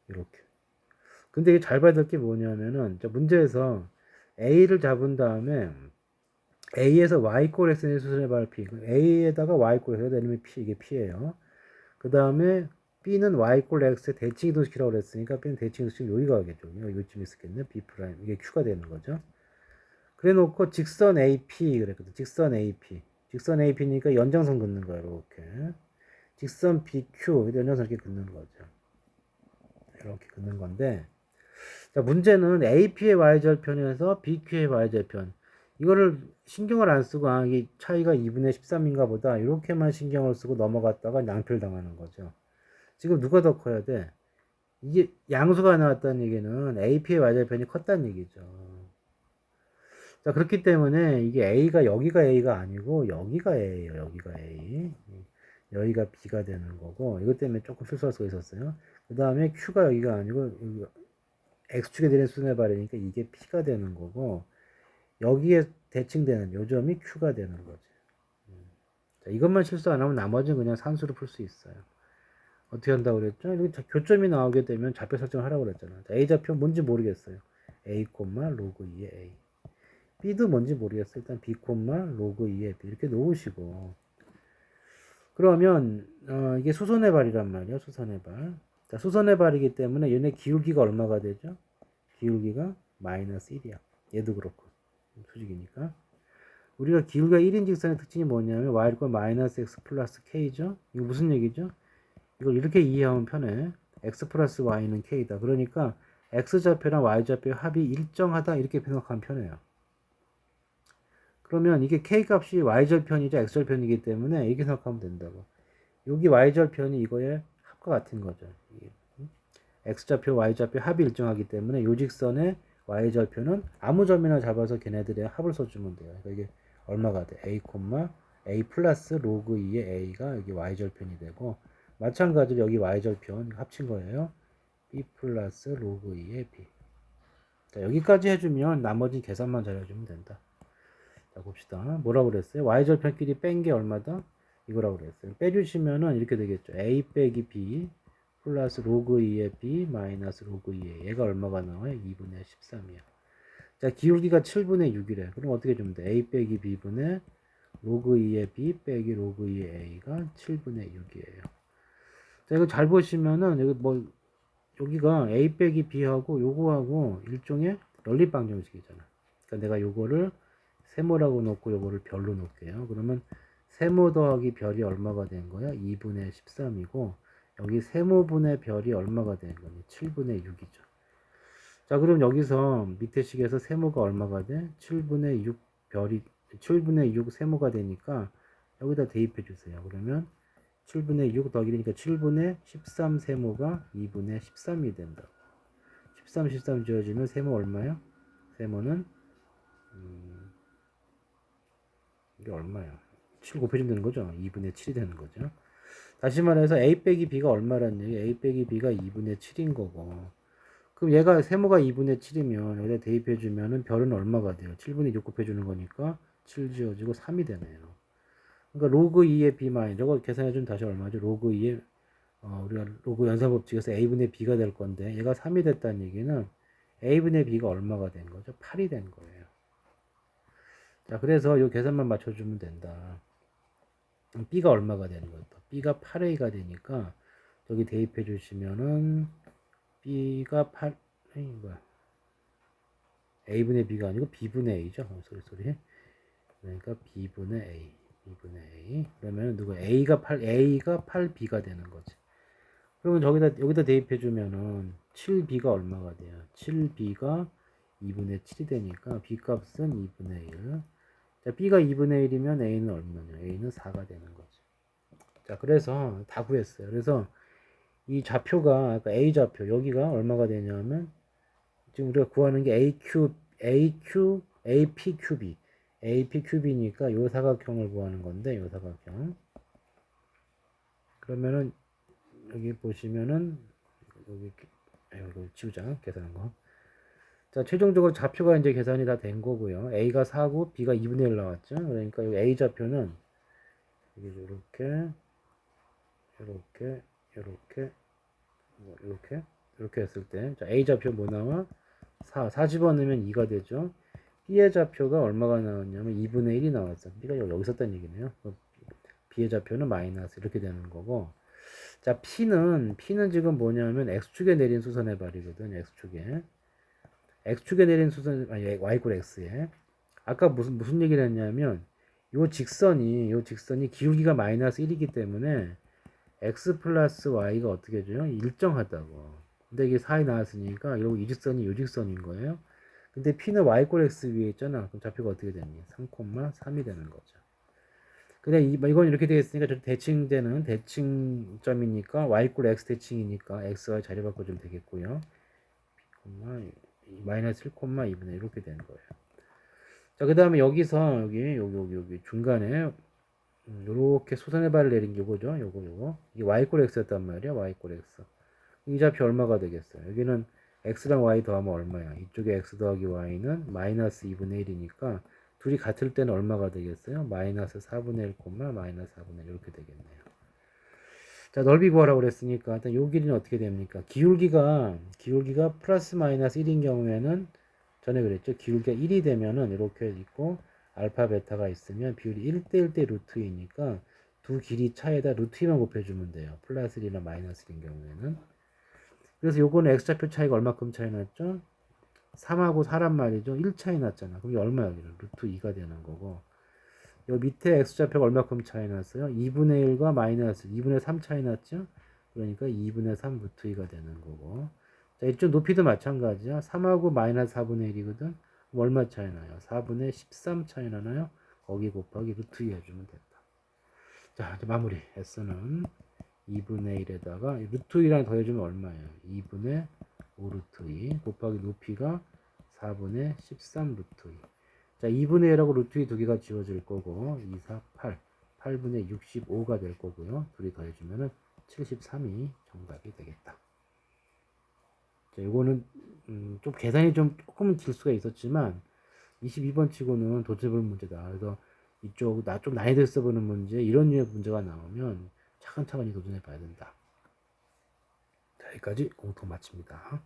이렇게. 근데 이게 잘 봐야 될 게 뭐냐면은 문제에서 a를 잡은 다음에 a에서 y꼴 x의 수순의 발피, a에다가 y꼴 x가 되면 p, 이게 p예요. 그 다음에 b는 y꼴 x의 대칭 이동시키라고 그랬으니까 b는 대칭 이동시키면 여기가 가겠죠. 여기쯤 있었겠네. b 프라임, 이게 q가 되는 거죠. 그래 놓고 직선 AP 그랬거든. 직선 AP. 직선 AP니까 연장선 긋는 거야, 이렇게. 직선 BQ, 연장선 이렇게 긋는 거죠. 이렇게 긋는 건데, 자, 문제는 AP의 y절편에서 BQ의 y절편. 이거를 신경을 안 쓰고, 이 차이가 2분의 13인가 보다, 이렇게만 신경을 쓰고 넘어갔다가 낭패를 당하는 거죠. 지금 누가 더 커야 돼? 이게 양수가 나왔다는 얘기는 AP의 y절편이 컸다는 얘기죠. 자, 그렇기 때문에 이게 A가 여기가 A가 아니고 여기가 A예요. 여기가 A. 여기가 B가 되는 거고, 이것 때문에 조금 실수할 수가 있었어요. 그 다음에 Q가 여기가 아니고 X축에 대한 수준에 바르니까 이게 P가 되는 거고, 여기에 대칭되는 요점이 Q가 되는 거죠. 자, 이것만 실수 안 하면 나머지는 그냥 산수로 풀 수 있어요. 어떻게 한다고 그랬죠? 여기 교점이 나오게 되면 좌표 설정을 하라고 그랬잖아요. A 좌표 뭔지 모르겠어요. A, 로그 2의 A. B도 뭔지 모르겠어요. 일단 B, 로그 2의 B 이렇게 놓으시고, 그러면 이게 수선의 발이란 말이야. 수선의 발. 자, 수선의 발이기 때문에 얘네 기울기가 얼마가 되죠? 기울기가 마이너스 1이야. 얘도 그렇고 수직이니까. 우리가 기울기가 1인 직선의 특징이 뭐냐면 y과 마이너스 x 플러스 k죠. 이거 무슨 얘기죠? 이걸 이렇게 이해하면 편해. x 플러스 y는 k다. 그러니까 x좌표랑 y좌표의 합이 일정하다 이렇게 생각하면 편해요. 그러면 이게 k 값이 y절편이죠. x절편이기 때문에 이렇게 생각하면 된다고. 여기 y절편이 이거의 합과 같은 거죠. x좌표, y좌표 합이 일정하기 때문에 요 직선의 y절표는 아무 점이나 잡아서 걔네들의 합을 써주면 돼요. 그러니까 이게 얼마가 돼? a 플러스 로그 2의 a가 여기 y절편이 되고 마찬가지로 여기 y절편 합친 거예요. b 플러스 로그 2의 b. 자, 여기까지 해주면 나머지 계산만 잘해주면 된다. 자, 봅시다. 뭐라고 그랬어요? y절편끼리 뺀 게 얼마다? 이거라고 그랬어요. 빼주시면은 이렇게 되겠죠. a 빼기 b 플러스 로그 2의 b 마이너스 로그 2의 얘가 얼마가 나와요? 2분의 13이야. 자, 기울기가 7분의 6이래. 그럼 어떻게 주면 돼? a 빼기 b분의 로그 2의 b 빼기 로그 2의 a가 7분의 6이에요. 자, 이거 잘 보시면은 여기 뭐 여기가 a 빼기 b하고 요거하고 일종의 연립방정식이잖아. 그러니까 내가 요거를 세모라고 놓고 요거를 별로 놓을게요. 그러면 세모 더하기 별이 얼마가 된 거야? 2분의 13이고 여기 세모분의 별이 얼마가 된 거니? 7분의 6이죠. 자, 그럼 여기서 밑에 식에서 세모가 얼마가 돼? 7분의 6 별이 7분의 6 세모가 되니까 여기다 대입해 주세요. 그러면 7분의 6 더하기 되니까 7분의 13 세모가 2분의 13이 된다. 13, 13 지어지면 세모 얼마야? 세모는 이게 얼마야? 7 곱해주면 되는 거죠? 2분의 7이 되는 거죠. 다시 말해서 a 빼기 b가 얼마란 얘기? a 빼기 b가 2분의 7인 거고. 그럼 얘가 세모가 2분의 7이면 여기다 대입해주면은 별은 얼마가 돼요? 7분의 6 곱해주는 거니까 7 지어지고 3이 되네요. 그러니까 로그 2의 b 마이너스 저거 계산해주면 다시 얼마죠? 로그 2의 우리가 로그 연산법칙에서 a분의 b가 될 건데 얘가 3이 됐다는 얘기는 a분의 b가 얼마가 된 거죠? 8이 된 거예요. 자, 그래서 이 계산만 맞춰주면 된다. b가 얼마가 되는 거예요? b가 8a가 되니까 여기 대입해 주시면은 b가 8 뭐야? a분의 b가 아니고 b분의 a죠. 소리. 그러니까 b분의 a. 그러면 누구 a가 8b가 되는 거지. 그러면 여기다 대입해 주면은 7b가 얼마가 돼요? 7b가 2분의 7이 되니까 b 값은 2분의 1. 자, b가 2분의 1이면 a는 얼마냐? a는 4가 되는 거지. 자, 그래서 다 구했어요. 그래서 이 좌표가 아까 a 좌표 여기가 얼마가 되냐면 지금 우리가 구하는 게 AP 큐비 AP 큐비니까 요 사각형을 구하는 건데 요 사각형 그러면은 여기 보시면은 여기 이거 지우자 계산한 거. 자, 최종적으로 좌표가 이제 계산이 다 된 거고요. a가 4고 b가 2분의 1 나왔죠. 그러니까 이 a 좌표는 여기 이렇게 했을 때 자, a 좌표 뭐 나와? 4 집어넣으면 2가 되죠. b의 좌표가 얼마가 나왔냐면 2분의 1이 나왔어. b가 여기 있었다는 얘기네요. b의 좌표는 마이너스 이렇게 되는 거고. 자, p는 지금 뭐냐면 x축에 내린 수선의 발이거든. x축에 내린 수선 아니 y 꼴 x에. 아까 무슨 얘기를 했냐면 요 직선이 기울기가 마이너스 1이기 때문에 x 플러스 y가 어떻게 해줘요? 일정하다고. 근데 이게 4이 나왔으니까 이 직선이 요 직선인 거예요. 근데 p는 y꼴 x 위에 있잖아. 그럼 좌표가 어떻게 되니? 3,3이 되는 거죠. 근데 이건 이렇게 되겠으니까 저 대칭점이니까 y꼴 x 대칭이니까 x와 자리 바꿔주면 되겠고요. 마이너스 1,2분의 이렇게 되는 거예요. 자, 그 다음에 여기서 여기 중간에 요렇게 수선의 발을 내린 게 요거죠. 요거. 이게 y꼴 x였단 말이야. y꼴 x. 이 좌표 얼마가 되겠어요? 여기는 x랑 y 더하면 얼마야? 이쪽에 x 더하기 y는 마이너스 2분의 1이니까 둘이 같을 때는 얼마가 되겠어요? 마이너스 4분의 1, 마이너스 4분의 1 이렇게 되겠네요. 자, 넓이 구하라고 그랬으니까 일단 요 길이는 어떻게 됩니까? 기울기가 플러스 마이너스 1인 경우에는 전에 그랬죠. 기울기가 1이 되면은 이렇게 있고 알파 베타가 있으면 비율이 1대 1대 루트 2니까 두 길이 차에다 루트 2만 곱해주면 돼요. 플러스 1이나 마이너스 1인 경우에는. 그래서 요거는 x좌표 차이가 얼마큼 차이 났죠? 3하고 4란 말이죠. 1 차이 났잖아. 그럼 이게 얼마야? 루트 2가 되는 거고. 요 밑에 x좌표가 얼마큼 차이 났어요? 2분의 1과 마이너스 2분의 3 차이 났죠? 그러니까 2분의 3 루트 2가 되는 거고. 자, 이쪽 높이도 마찬가지야. 3하고 마이너스 4분의 1이거든. 얼마 차이 나요? 4분의 13 차이 나나요? 거기 곱하기 루트 2 해주면 된다. 자, 이제 마무리. S는 2분의 1에다가 루트 2랑 더해주면 얼마예요? 2분의 5 루트 2 곱하기 높이가 4분의 13 루트 2. 자, 2분의 1하고 루트 2 두 개가 지워질 거고 2, 4, 8. 8분의 65가 될 거고요. 둘이 더해주면은 73이 정답이 되겠다. 자, 요거는 좀 계산이 좀 조금은 길 수가 있었지만 22번 치고는 도저해볼 문제다. 그래서 이쪽 좀 난이도 있어 보는 문제, 이런 류의 문제가 나오면 차근차근히 도전해 봐야 된다. 자, 여기까지 공통 마칩니다.